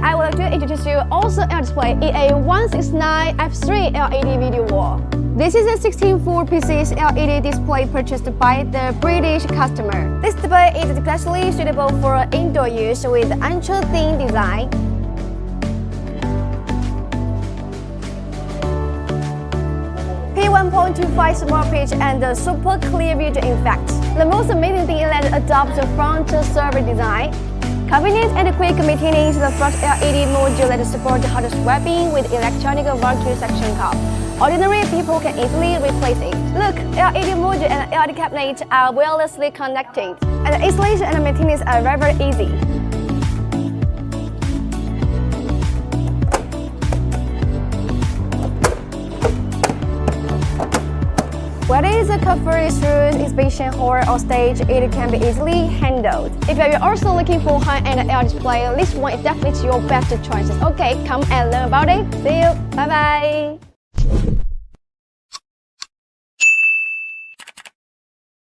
I would like to introduce you also EagerLED EA169F3 LED video wall. This is a 16 pieces LED display purchased by the British customer. This display is especially suitable for indoor use with ultra-thin design. P1.25 small pitch and a super clear view in fact. The most amazing thing is that it adopts a front-server design. Convenient and quick maintaining the front LED module that supports hot swapping with electronic vacuum suction cup. Ordinary people can easily replace it. Look, LED module and LED cabinet are wirelessly connected, and the installation and maintenance are very easy. Whether it's a conference room, exhibition hall, or stage, it can be easily handled. If you're also looking for high-end LED display, this one is definitely your best choice. Okay, come and learn about it. See you. Bye-bye.